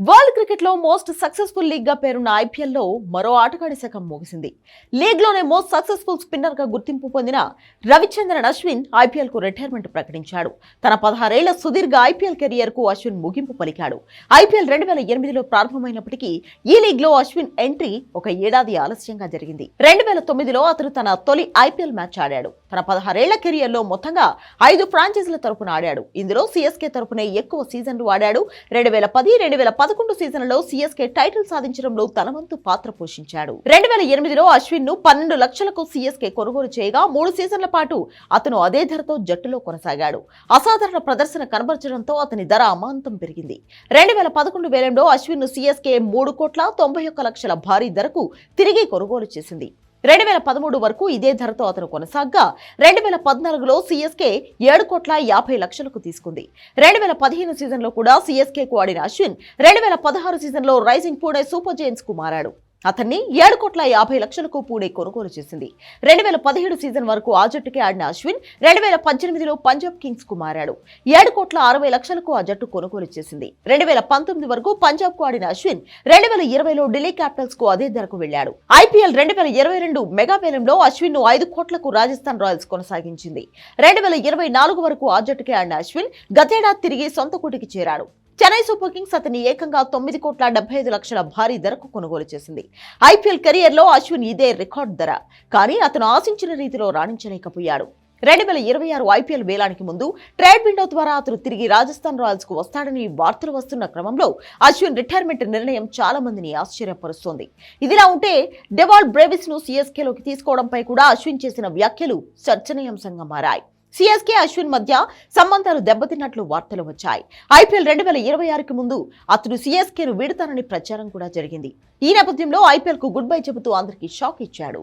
World cricket లో most successful league గా పేరున్న ఐపీఎల్ లో మరో ఆటగాడి శకం ముగిసింది. లీగ్ లోనే మోస్ట్ సక్సెస్ఫుల్ స్పిన్నర్ గా గుర్తింపు పొందిన రవిచంద్రన్ అశ్విన్ ఐపీఎల్ కు రిటైర్మెంట్ ప్రకటించాడు. తన 16 ఏళ్ల సుదీర్ఘ ఐపీఎల్ కెరియర్ కు అశ్విన్ ముగింపు పలికాడు. ఐపీఎల్ 2008లో ప్రారంభమైనప్పటికీ ఈ లీగ్ లో అశ్విన్ ఎంట్రీ ఒక ఏడాది ఆలస్యంగా జరిగింది. 2009లో అతను తన తొలి ఐపీఎల్ మ్యాచ్ ఆడాడు. తన 16 ఏళ్ల కెరియర్ లో మొత్తంగా 5 ఫ్రాంచైజీల తరపున ఆడాడు. ఇందులో సిఎస్కే తరపునే ఎక్కువ సీజన్లు ఆడాడు. 2010-2011 సీజన్లలో సిఎస్కే టైటిల్ సాధించడంలో తన వంతు పాత్ర పోషించాడు. 2008లో అశ్విన్ ను 12 లక్షలకు సిఎస్కే కొనుగోలు చేయగా 3 సీజన్ల పాటు అతను అదే ధరతో జట్టులో కొనసాగాడు. అసాధారణ ప్రదర్శన కనబరచడంతో అతని ధర అమాంతం పెరిగింది. 2011 వేలంలో అశ్విన్ ను సిఎస్కే 3,91,00,000 భారీ ధరకు తిరిగి కొనుగోలు చేసింది. 2013 వరకు ఇదే ధరతో అతను కొనసాగ్గా 2014లో సిఎస్కే 7,50,00,000కు తీసుకుంది. 2015 సీజన్లో కూడా సిఎస్కేకు ఆడిన అశ్విన్ 2016 సీజన్లో రైజింగ్ పూణే సూపర్ జైంట్స్ కు మారాడు. అతన్ని 7,50,00,000కు పూణే కొనుగోలు చేసింది. 2017 సీజన్ వరకు ఆ జట్టుకే ఆడిన అశ్విన్ 2018లో పంజాబ్ కింగ్స్ కు మారాడు. 7,60,00,000కు ఆ జట్టు కొనుగోలు చేసింది. 2019 వరకు పంజాబ్ కు ఆడిన అశ్విన్ 2020లో ఢిల్లీ క్యాపిటల్స్ కు అదే ధరకు వెళ్లాడు. ఐపీఎల్ 2022 మెగా వేలంలో అశ్విన్ ను 5 కోట్లకు రాజస్థాన్ రాయల్స్ కొనసాగించింది. 2024 వరకు ఆ జట్టుకే ఆడిన అశ్విన్ గతేడాది తిరిగి సొంత కూటికి చేరాడు. చెన్నై సూపర్ కింగ్స్ అతన్ని ఏకంగా 9,75,00,000 భారీ ధరకు కొనుగోలు చేసింది. ఐపీఎల్ కెరియర్ లో అశ్విన్ ఇదే రికార్డ్ ధర. కానీ అతను ఆశించిన రీతిలో రాణించలేకపోయాడు. 2026 ఐపీఎల్ వేలానికి ముందు ట్రేడ్ విండో ద్వారా అతను తిరిగి రాజస్థాన్ రాయల్స్ కు వస్తాడని వార్తలు వస్తున్న క్రమంలో అశ్విన్ రిటైర్మెంట్ నిర్ణయం చాలా మందిని ఆశ్చర్యపరుస్తోంది. ఇదిలా ఉంటే డెవాల్ బ్రేవిస్ ను సిఎస్కేలోకి తీసుకోవడంపై కూడా అశ్విన్ చేసిన వ్యాఖ్యలు చర్చనీయాంశంగా మారాయి. సిఎస్కే అశ్విన్ మధ్య సంబంధాలు దెబ్బతిన్నట్లు వార్తలు వచ్చాయి. ఐపీఎల్ 2026కి ముందు అతడు సిఎస్కేను వీడుతానని ప్రచారం కూడా జరిగింది. ఈ నేపథ్యంలో ఐపీఎల్ కు గుడ్ బై చెబుతూ అందరికీ షాక్ ఇచ్చాడు.